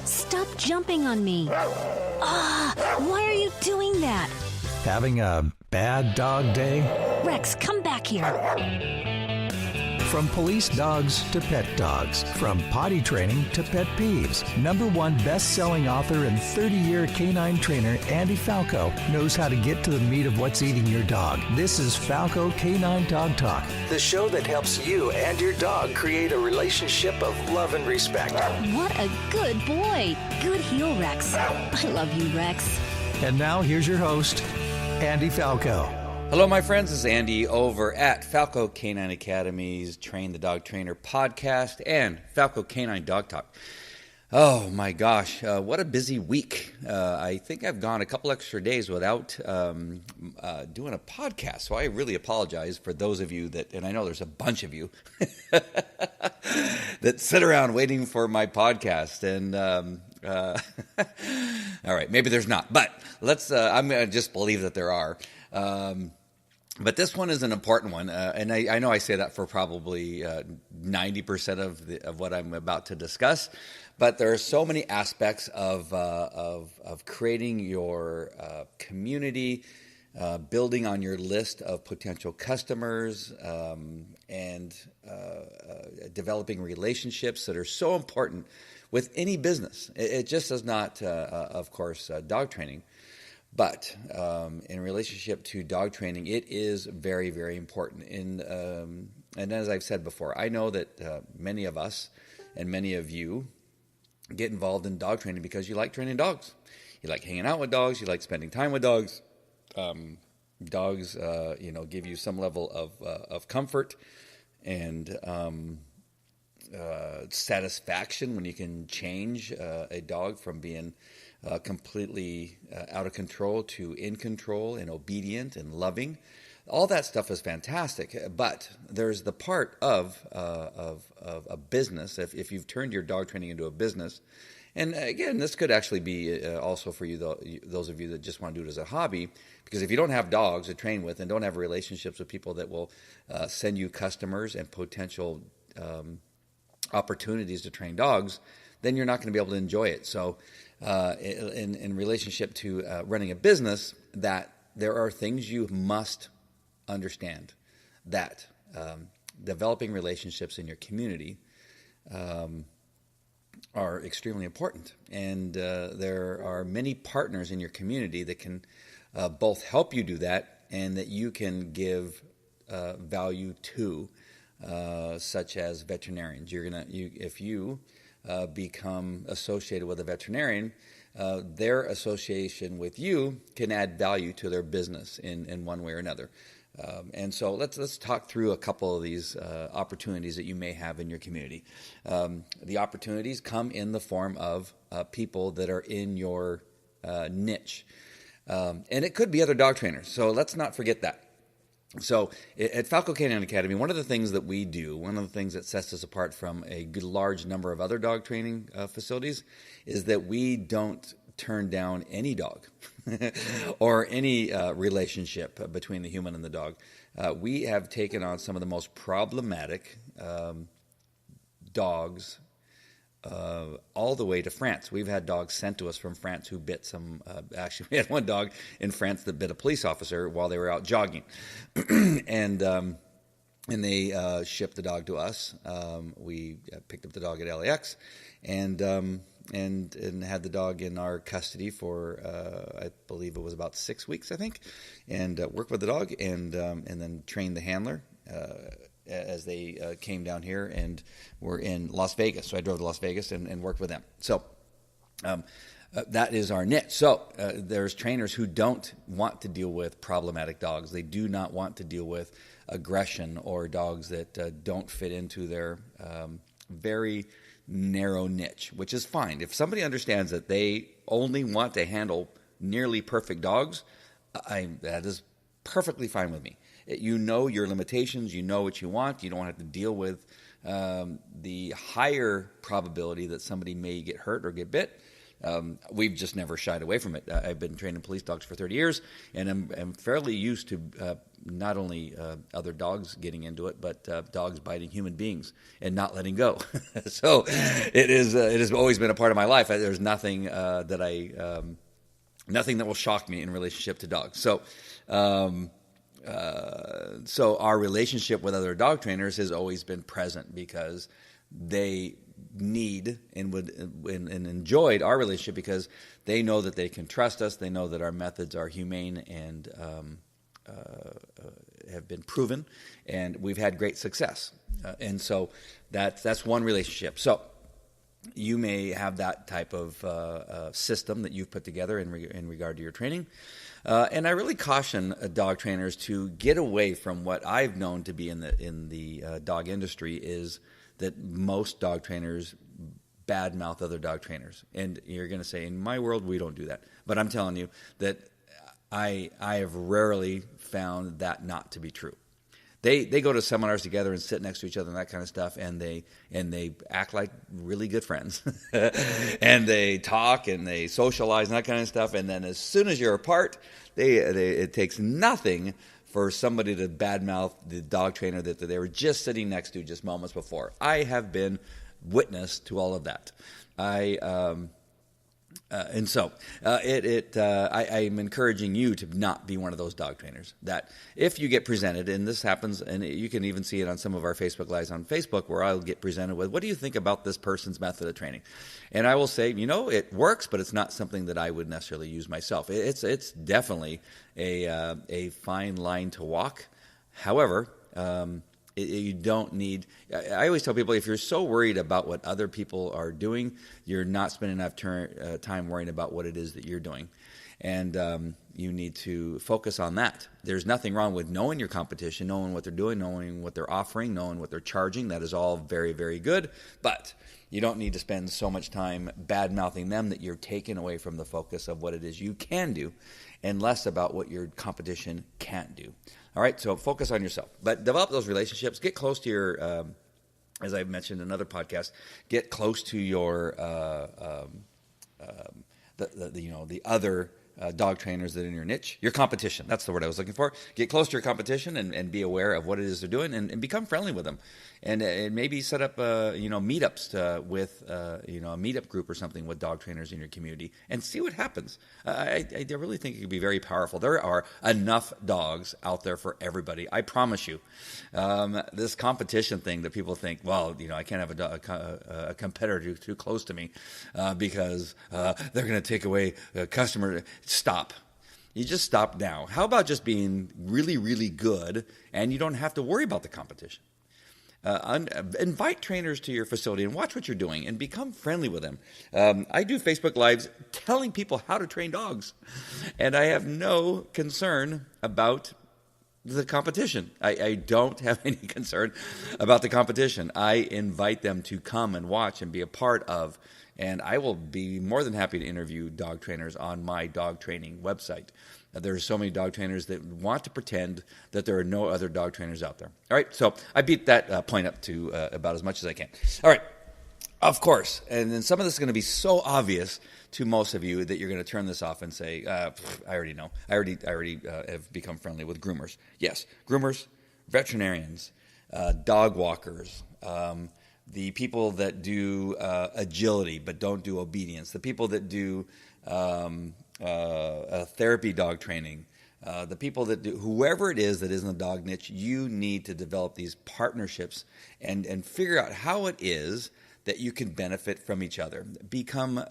Stop jumping on me. Why are you doing that? Having a bad dog day? Rex, come back here. From police dogs to pet dogs, from potty training to pet peeves, #1 best-selling author and 30-year canine trainer Andy Falco knows how to get to the meat of what's eating your dog. This is Falco Canine Dog Talk, the show that helps you and your dog create a relationship of love and respect. What a good boy. Good heel, Rex. I love you, Rex. And now here's your host, Andy Falco. Hello, my friends. This is Andy over at Falco Canine Academy's Train the Dog Trainer podcast and Falco Canine Dog Talk. Oh my gosh, what a busy week. I think I've gone a couple extra days without doing a podcast, so I really apologize for those of you that, and I know there's a bunch of you, that sit around waiting for my podcast. And all right, maybe there's not, but I'm going to just believe that there are. But this one is an important one, and I know I say that for probably 90% of what I'm about to discuss. But there are so many aspects of creating your community, building on your list of potential customers, and developing relationships that are so important with any business. It just does not, of course, dog training. But in relationship to dog training, it is very, very important. And as I've said before, I know that many of us and many of you get involved in dog training because you like training dogs. You like hanging out with dogs. You like spending time with dogs. Dogs, give you some level of comfort and satisfaction when you can change a dog from being completely out of control to in control and obedient and loving. All that stuff is fantastic, but there's the part of a business. If you've turned your dog training into a business, and again, this could actually be also for you, those of you that just want to do it as a hobby, because if you don't have dogs to train with and don't have relationships with people that will send you customers and potential opportunities to train dogs, then you're not going to be able to enjoy it. So in relationship to running a business, that there are things you must understand, that developing relationships in your community are extremely important. And there are many partners in your community that can both help you do that and that you can give value to, such as veterinarians. If you become associated with a veterinarian, their association with you can add value to their business in one way or another. And so let's talk through a couple of these opportunities that you may have in your community. The opportunities come in the form of people that are in your niche. And it could be other dog trainers. So let's not forget that. So at Falco Canine Academy, one of the things that we do, one of the things that sets us apart from a large number of other dog training facilities, is that we don't turn down any dog or any relationship between the human and the dog. We have taken on some of the most problematic dogs all the way to France. We've had dogs sent to us from France who bit some, actually we had one dog in France that bit a police officer while they were out jogging. And they shipped the dog to us. We picked up the dog at LAX and had the dog in our custody for, I believe it was about 6 weeks, I think, and worked with the dog and then trained the handler, as they came down here and were in Las Vegas. So I drove to Las Vegas and worked with them. So that is our niche. So there's trainers who don't want to deal with problematic dogs. They do not want to deal with aggression or dogs that don't fit into their very narrow niche, which is fine. If somebody understands that they only want to handle nearly perfect dogs, that is perfectly fine with me. You know your limitations. You know what you want. You don't have to deal with the higher probability that somebody may get hurt or get bit. we've just never shied away from it. I've been training police dogs for 30 years, and I'm fairly used to not only other dogs getting into it, but dogs biting human beings and not letting go. So it has always been a part of my life. There's nothing nothing that will shock me in relationship to dogs. So our relationship with other dog trainers has always been present because they need and enjoyed our relationship because they know that they can trust us. They know that our methods are humane and have been proven, and we've had great success. And so that's one relationship. So you may have that type of system that you've put together in regard to your training. And I really caution dog trainers to get away from what I've known to be in the dog industry is that most dog trainers badmouth other dog trainers. And you're going to say, in my world, we don't do that. But I'm telling you that I have rarely found that not to be true. They go to seminars together and sit next to each other and that kind of stuff, and they act like really good friends, and they talk and they socialize and that kind of stuff. And then as soon as you're apart, it takes nothing for somebody to badmouth the dog trainer that they were just sitting next to just moments before. I have been witness to all of that. I'm encouraging you to not be one of those dog trainers. That if you get presented, and this happens, and you can even see it on some of our Facebook Lives on Facebook, where I'll get presented with, what do you think about this person's method of training? And I will say, it works, but it's not something that I would necessarily use myself. It's definitely a fine line to walk. However, you don't need. I always tell people, if you're so worried about what other people are doing, you're not spending enough time worrying about what it is that you're doing. And you need to focus on that. There's nothing wrong with knowing your competition, knowing what they're doing, knowing what they're offering, knowing what they're charging. That is all very, very good. But you don't need to spend so much time bad-mouthing them that you're taken away from the focus of what it is you can do and less about what your competition can't do. All right, so focus on yourself. But develop those relationships. Get close to your, as I've mentioned in another podcast, get close to your the other dog trainers that are in your niche, your competition. That's the word I was looking for. Get close to your competition and be aware of what it is they're doing and become friendly with them. And maybe set up meetups with a meetup group or something with dog trainers in your community and see what happens. I really think it could be very powerful. There are enough dogs out there for everybody. I promise you. This competition thing that people think, well, I can't have a competitor too close to me because they're going to take away a customer. Stop. You just stop now. How about just being really, really good and you don't have to worry about the competition? Invite trainers to your facility and watch what you're doing and become friendly with them. I do Facebook Lives telling people how to train dogs, and I have no concern about the competition. I don't have any concern about the competition. I invite them to come and watch and be a part of, and I will be more than happy to interview dog trainers on my dog training website. There are so many dog trainers that want to pretend that there are no other dog trainers out there. All right, so I beat that point up to about as much as I can. All right, of course, and then some of this is going to be so obvious to most of you that you're going to turn this off and say, I already know. I already have become friendly with groomers. Yes, groomers, veterinarians, dog walkers, the people that do agility but don't do obedience, the people that do therapy dog training, the people that do, whoever it is that is in the dog niche, you need to develop these partnerships and figure out how it is that you can benefit from each other. Become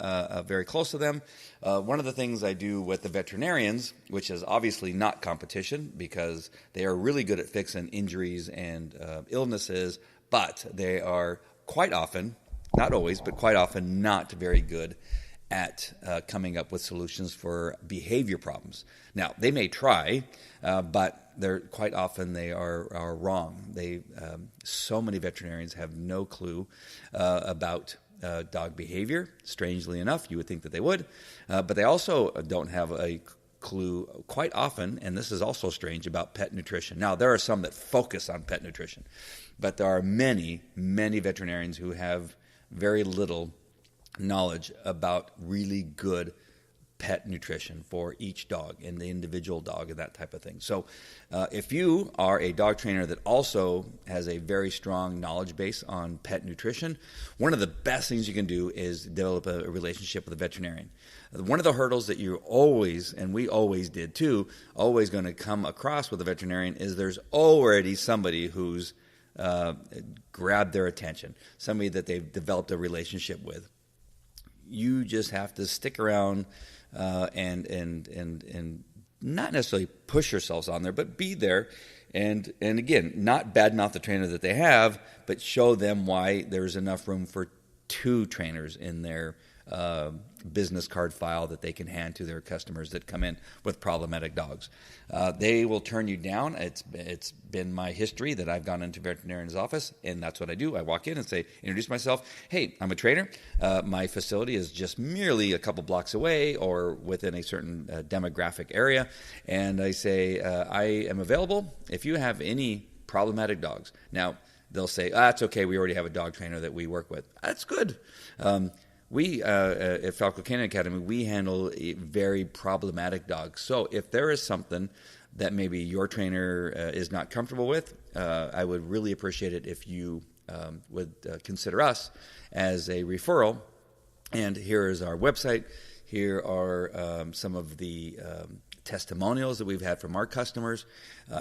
very close to them. One of the things I do with the veterinarians, which is obviously not competition because they are really good at fixing injuries and illnesses, but they are quite often, not always, but quite often not very good at coming up with solutions for behavior problems. Now, they may try, but they're quite often they are wrong. So many veterinarians have no clue about dog behavior. Strangely enough, you would think that they would, but they also don't have a clue quite often, and this is also strange, about pet nutrition. Now, there are some that focus on pet nutrition, but there are many, many veterinarians who have very little knowledge about really good pet nutrition for each dog and the individual dog and that type of thing. So if you are a dog trainer that also has a very strong knowledge base on pet nutrition, one of the best things you can do is develop a relationship with a veterinarian. One of the hurdles that you always, and we always did too, always going to come across with a veterinarian is there's already somebody who's grabbed their attention, somebody that they've developed a relationship with. You just have to stick around and not necessarily push yourselves on there, but be there. And again, not badmouth the trainer that they have, but show them why there's enough room for 2 trainers in their business card file that they can hand to their customers that come in with problematic dogs. They will turn you down. It's been my history that I've gone into a veterinarian's office, and that's what I do. I walk in and say, introduce myself. Hey, I'm a trainer. My facility is just merely a couple blocks away or within a certain demographic area. And I say, I am available if you have any problematic dogs. Now, they'll say, it's okay. We already have a dog trainer that we work with. That's good. We at Falco Canine Academy, we handle very problematic dogs. So if there is something that maybe your trainer is not comfortable with, I would really appreciate it if you would consider us as a referral. And here is our website. Here are some of the testimonials that we've had from our customers.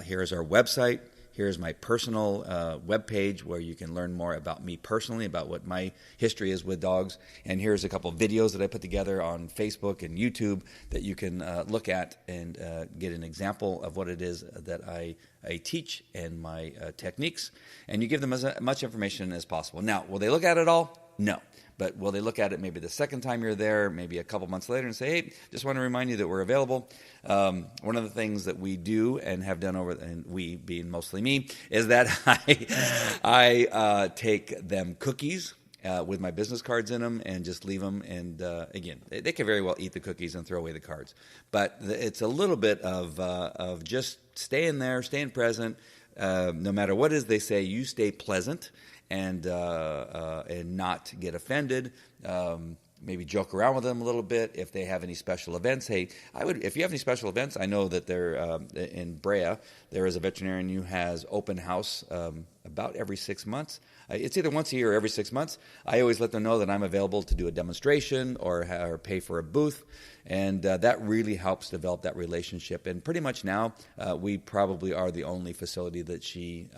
Here is our website. Here's my personal webpage where you can learn more about me personally, about what my history is with dogs. And here's a couple of videos that I put together on Facebook and YouTube that you can look at and get an example of what it is that I teach and my techniques. And you give them as much information as possible. Now, will they look at it all? No. But will they look at it maybe the second time you're there, maybe a couple months later and say, hey, just want to remind you that we're available. One of the things that we do and have done and we being mostly me, is that I take them cookies with my business cards in them and just leave them. And again, they can very well eat the cookies and throw away the cards. But it's a little bit of just staying there, staying present. No matter what it is they say, you stay pleasant. And not get offended. Maybe joke around with them a little bit. If they have any special events, hey, if you have any special events, I know that they're in Brea. There is a veterinarian who has open house about every 6 months. It's either once a year or every 6 months. I always let them know that I'm available to do a demonstration or pay for a booth. And that really helps develop that relationship. And pretty much now, we probably are the only facility that she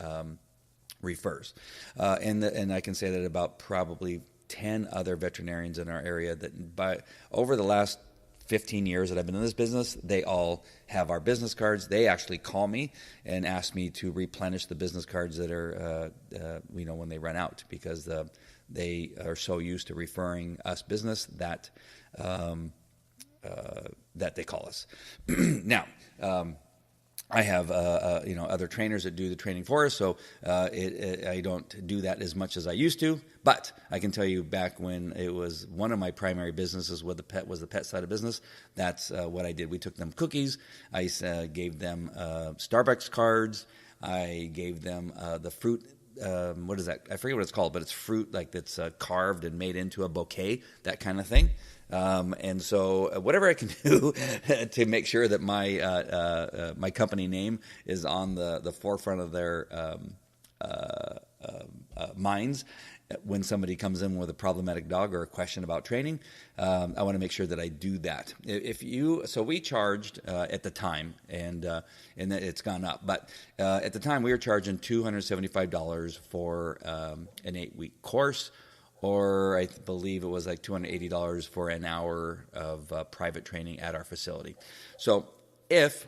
refers. And I can say that about probably 10 other veterinarians in our area that over the last 15 years that I've been in this business, they all have our business cards. They actually call me and ask me to replenish the business cards that are, when they run out, because they are so used to referring us business that they call us. Now, I have other trainers that do the training for us, so I don't do that as much as I used to. But I can tell you, back when it was one of my primary businesses with the pet side of business, that's what I did. We took them cookies. I gave them Starbucks cards. I gave them the fruit. What is that? I forget what it's called, but it's fruit that's carved and made into a bouquet, that kind of thing. And so whatever I can do to make sure that my company name is on the forefront of their minds when somebody comes in with a problematic dog or a question about training, I want to make sure that I do that. So we charged at the time, and it's gone up, but at the time we were charging $275 for an 8-week course. Or I believe it was like $280 for an hour of private training at our facility. So if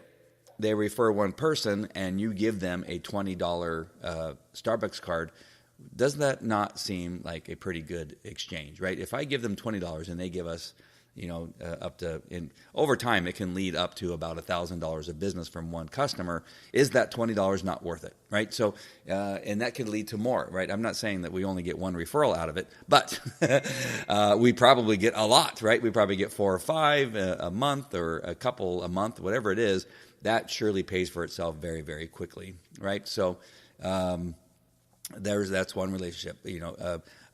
they refer one person and you give them a $20 Starbucks card, does that not seem like a pretty good exchange, right? If I give them $20 and they give us, up to, over time, it can lead up to about $1,000 of business from one customer. Is that $20 not worth it, right? So, and that could lead to more, right? I'm not saying that we only get one referral out of it, but we probably get a lot, right? We probably get 4 or 5 a month or a couple a month, whatever it is. That surely pays for itself very, very quickly, right? So that's one relationship.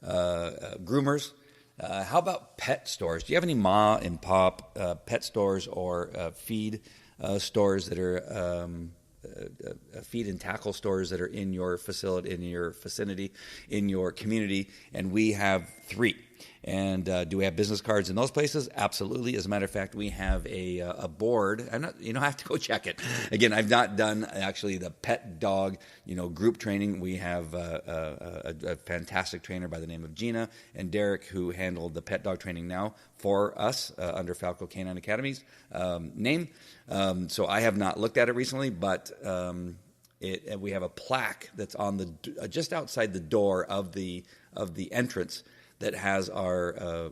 Groomers. How about pet stores? Do you have any ma and pop pet stores or feed stores that are feed and tackle stores that are in your facility, in your vicinity, in your community? And we have 3. And do we have business cards in those places? Absolutely. As a matter of fact, we have a board. I have to go check it. Again, I've not done actually the pet dog, group training. We have a fantastic trainer by the name of Gina and Derek who handled the pet dog training now for us under Falco Canine Academy's name. So I have not looked at it recently, but we have a plaque that's on the just outside the door of the entrance that has our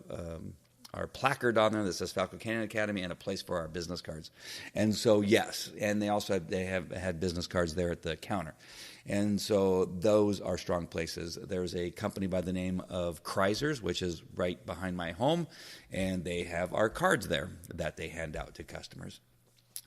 placard on there that says Falco Canine Academy and a place for our business cards. And so, yes, and they have had business cards there at the counter. And so those are strong places. There's a company by the name of Kreisers, which is right behind my home, and they have our cards there that they hand out to customers.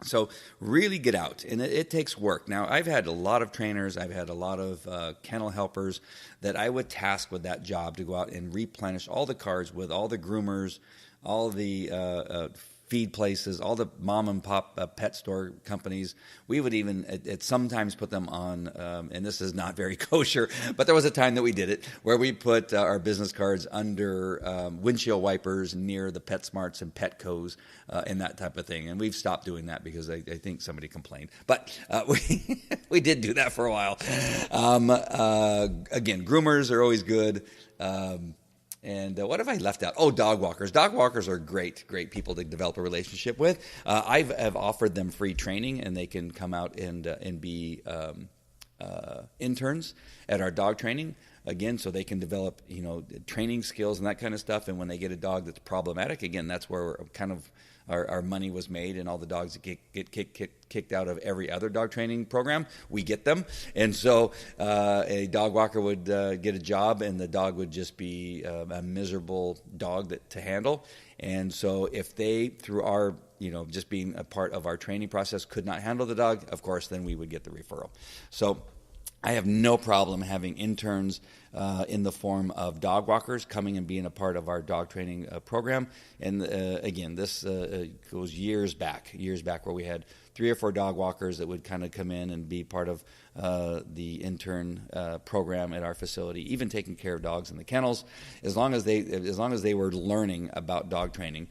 So really get out, and it takes work. Now, I've had a lot of trainers, I've had a lot of kennel helpers that I would task with that job to go out and replenish all the cards with all the groomers, all the feed places, all the mom and pop pet store companies. We would even at sometimes put them on, and this is not very kosher, but there was a time that we did it, where we put our business cards under windshield wipers near the PetSmarts and Petcos and that type of thing. And we've stopped doing that because I think somebody complained. But we did do that for a while. Again, groomers are always good. And what have I left out? Oh, dog walkers. Dog walkers are great people to develop a relationship with. I've offered them free training, and they can come out and be interns at our dog training. Again, so they can develop, training skills and that kind of stuff. And when they get a dog that's problematic, again, that's where we're kind of our money was made, and all the dogs that get kicked out of every other dog training program, we get them. And so a dog walker would get a job, and the dog would just be a miserable dog to handle. And so if they, through our, just being a part of our training process, could not handle the dog, of course, then we would get the referral. So I have no problem having interns in the form of dog walkers coming and being a part of our dog training program. And again, this goes years back where we had 3 or 4 dog walkers that would kind of come in and be part of the intern program at our facility, even taking care of dogs in the kennels. As long as they were learning about dog training,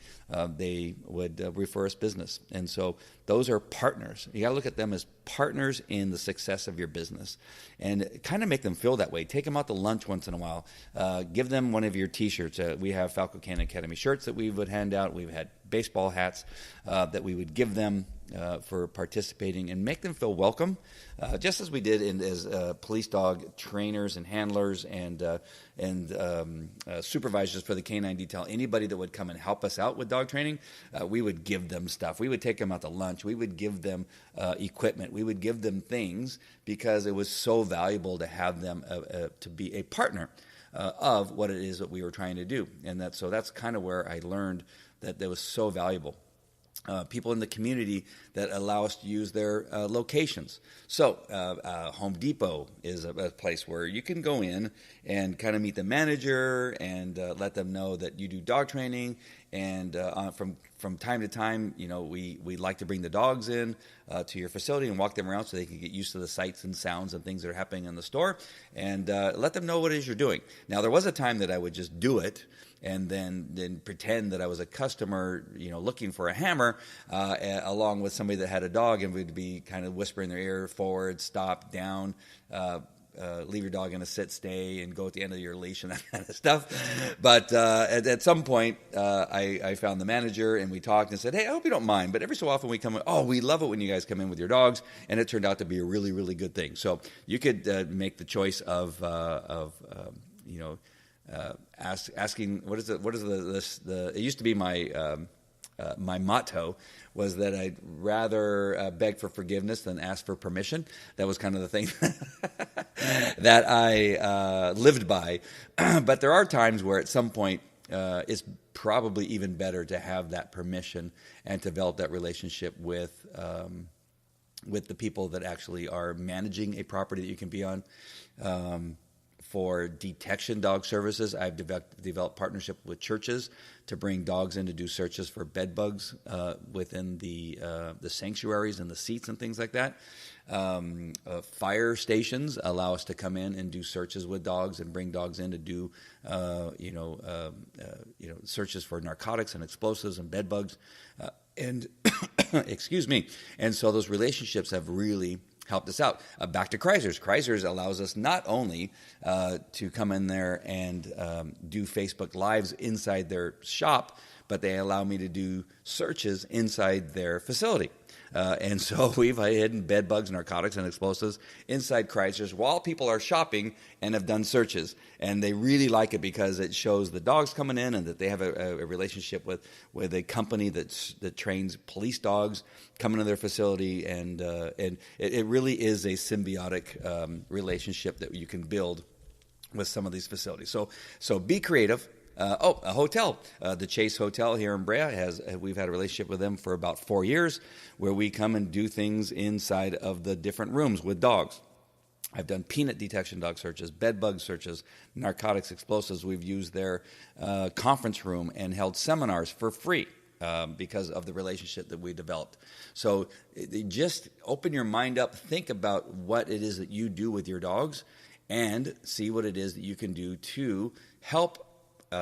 they would refer us business. And so those are partners. You got to look at them as partners in the success of your business, and kind of make them feel that way. Take them out to lunch once in a while. Give them one of your T-shirts. We have Falco Canine Academy shirts that we would hand out. We've had baseball hats that we would give them for participating, and make them feel welcome, just as we did as police dog trainers and handlers and supervisors for the canine detail. Anybody that would come and help us out with dog training, we would give them stuff. We would take them out to lunch. We would give them equipment. We would give them things because it was so valuable to have them to be a partner of what it is that we were trying to do. And that's kind of where I learned that was so valuable. People in the community that allow us to use their locations. So Home Depot is a place where you can go in and kind of meet the manager and let them know that you do dog training. And from time to time, we like to bring the dogs in to your facility and walk them around so they can get used to the sights and sounds and things that are happening in the store, and let them know what it is you're doing. Now, there was a time that I would just do it and then pretend that I was a customer, looking for a hammer, along with somebody that had a dog, and we'd be kind of whispering in their ear, forward, stop, down, leave your dog in a sit, stay, and go at the end of your leash and that kind of stuff. But at some point, I found the manager, and we talked and said, hey, I hope you don't mind, but every so often we come in, we love it when you guys come in with your dogs, and it turned out to be a really, really good thing. So you could make the choice of asking, it used to be my motto was that I'd rather beg for forgiveness than ask for permission. That was kind of the thing that I lived by. But there are times where at some point it's probably even better to have that permission and develop that relationship with the people that actually are managing a property that you can be on. For detection dog services, I've developed partnership with churches to bring dogs in to do searches for bed bugs within the sanctuaries and the seats and things like that. Fire stations allow us to come in and do searches with dogs and bring dogs in to do searches for narcotics and explosives and bed bugs and excuse me. And so those relationships have really helped us out. Back to Chrysler's. Chrysler's allows us not only to come in there and do Facebook Lives inside their shop, but they allow me to do searches inside their facility. And so we've hidden bed bugs, narcotics, and explosives inside Chrysler's while people are shopping and have done searches. And they really like it because it shows the dogs coming in and that they have a relationship with a company that trains police dogs coming to their facility. And it really is a symbiotic relationship that you can build with some of these facilities. So be creative. A hotel. The Chase Hotel here in Brea we've had a relationship with them for about 4 years where we come and do things inside of the different rooms with dogs. I've done peanut detection dog searches, bed bug searches, narcotics, explosives. We've used their conference room and held seminars for free because of the relationship that we developed. So just open your mind up, think about what it is that you do with your dogs and see what it is that you can do to help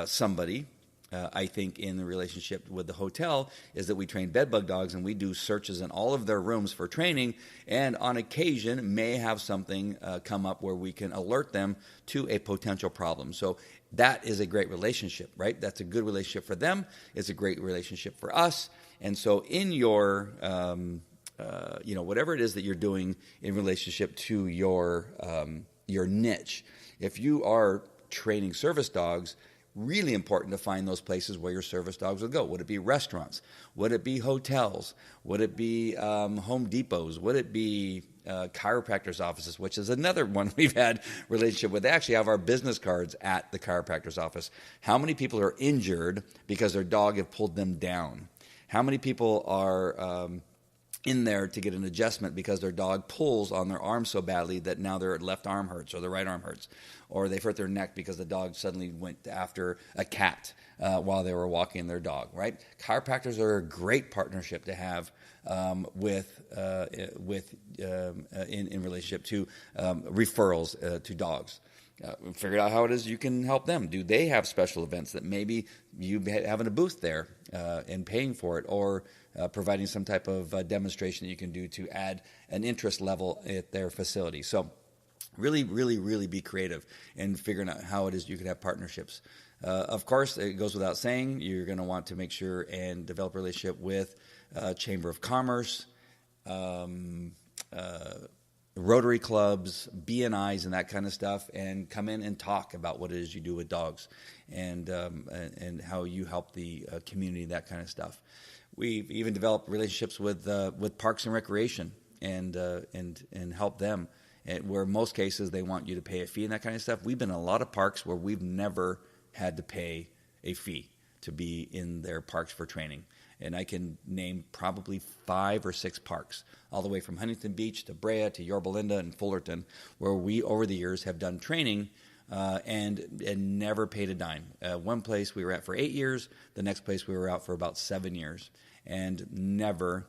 somebody. I think in the relationship with the hotel is that we train bedbug dogs and we do searches in all of their rooms for training, and on occasion may have something come up where we can alert them to a potential problem. So that is a great relationship, right? That's a good relationship for them. It's a great relationship for us. And so in your whatever it is that you're doing in relationship to your niche, if you are training service dogs, really important to find those places where your service dogs would go. Would it be restaurants? Would it be hotels? Would it be Home Depots? Would it be chiropractors' offices, which is another one we've had relationship with? They actually have our business cards at the chiropractor's office. How many people are injured because their dog have pulled them down? How many people are in there to get an adjustment because their dog pulls on their arm so badly that now their left arm hurts or their right arm hurts, or they've hurt their neck because the dog suddenly went after a cat while they were walking their dog, right? Chiropractors are a great partnership to have in relationship to referrals to dogs. Figure out how it is you can help them. Do they have special events that maybe you having a booth there and paying for it, or providing some type of demonstration that you can do to add an interest level at their facility? So really, really, really be creative in figuring out how it is you can have partnerships. Of course, it goes without saying, you're going to want to make sure and develop a relationship with Chamber of Commerce, Rotary clubs, BNIs, and that kind of stuff, and come in and talk about what it is you do with dogs and how you help the community, that kind of stuff. We've even developed relationships with Parks and Recreation and help them. Where in most cases they want you to pay a fee and that kind of stuff. We've been in a lot of parks where we've never had to pay a fee to be in their parks for training. And I can name probably 5 or 6 parks, all the way from Huntington Beach to Brea to Yorba Linda and Fullerton, where we over the years have done training and never paid a dime. One place we were at for 8 years, the next place we were out for about 7 years, and never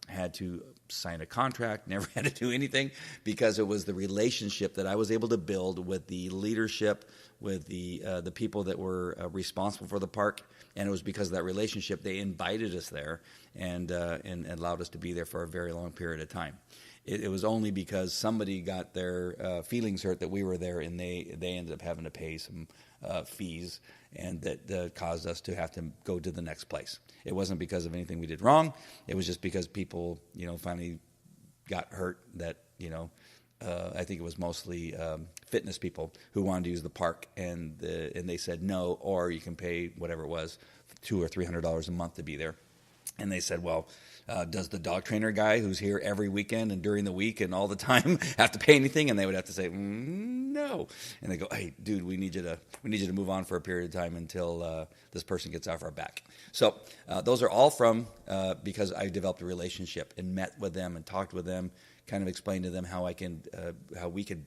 had to sign a contract, never had to do anything, because it was the relationship that I was able to build with the leadership, with the people that were responsible for the park, and it was because of that relationship they invited us there and allowed us to be there for a very long period of time. It was only because somebody got their feelings hurt that we were there, and they ended up having to pay some fees, and that caused us to have to go to the next place. It wasn't because of anything we did wrong. It was just because people, finally got hurt that, I think it was mostly fitness people who wanted to use the park, and they said no, or you can pay whatever it was, $200 or $300 a month to be there. And they said, well, does the dog trainer guy who's here every weekend and during the week and all the time have to pay anything? And they would have to say, no. And they go, hey, dude, we need you to move on for a period of time until this person gets off our back. So those are all from because I developed a relationship and met with them and talked with them, kind of explained to them how we could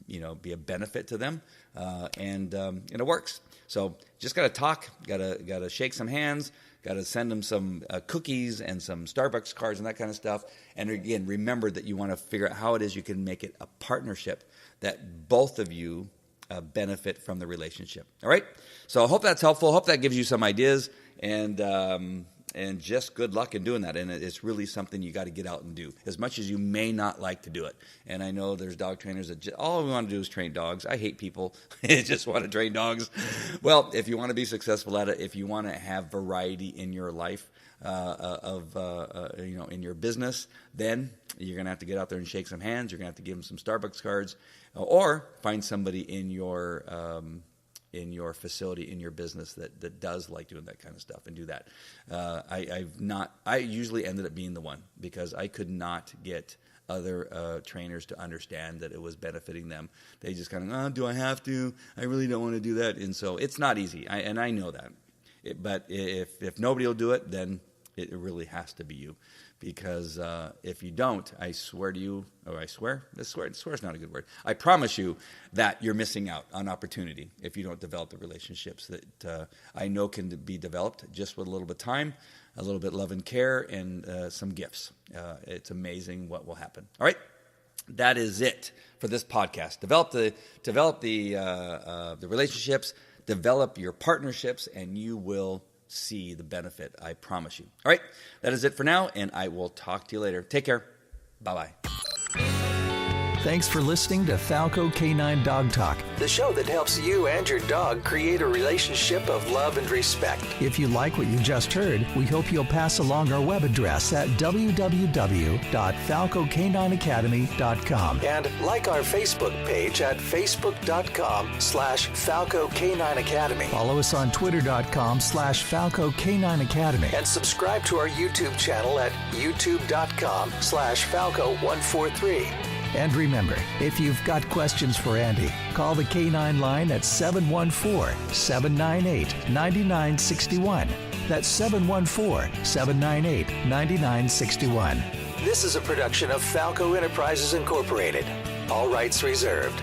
be a benefit to them, and it works. So just got to talk, got to shake some hands, got to send them some cookies and some Starbucks cards and that kind of stuff. And again, remember that you want to figure out how it is you can make it a partnership that both of you benefit from the relationship. All right. So I hope that's helpful. Hope that gives you some ideas, and just good luck in doing that. And it's really something you got to get out and do, as much as you may not like to do it. And I know there's dog trainers that all we want to do is train dogs. I hate people. I just want to train dogs. Well, if you want to be successful at it, if you want to have variety in your life, in your business, then you're going to have to get out there and shake some hands. You're going to have to give them some Starbucks cards, or find somebody in your facility, in your business that does like doing that kind of stuff, and do that. I usually ended up being the one, because I could not get other trainers to understand that it was benefiting them. They just kind of, do I have to? I really don't want to do that. And so it's not easy, and I know that. But if nobody will do it, then it really has to be you. Because if you don't, I swear to you, swear is not a good word. I promise you that you're missing out on opportunity if you don't develop the relationships that I know can be developed just with a little bit of time, a little bit of love and care, and some gifts. It's amazing what will happen. All right, that is it for this podcast. Develop the relationships, develop your partnerships, and you will see the benefit, I promise you. All right, that is it for now, and I will talk to you later. Take care. Bye-bye. Thanks for listening to Falco Canine Dog Talk, the show that helps you and your dog create a relationship of love and respect. If you like what you just heard, we hope you'll pass along our web address at www.falcocanineacademy.com. And like our Facebook page at facebook.com/Falco Canine Academy. Follow us on twitter.com/Falco Canine Academy. And subscribe to our YouTube channel at youtube.com/Falco143. And remember, if you've got questions for Andy, call the K9 line at 714-798-9961. That's 714-798-9961. This is a production of Falco Enterprises Incorporated. All rights reserved.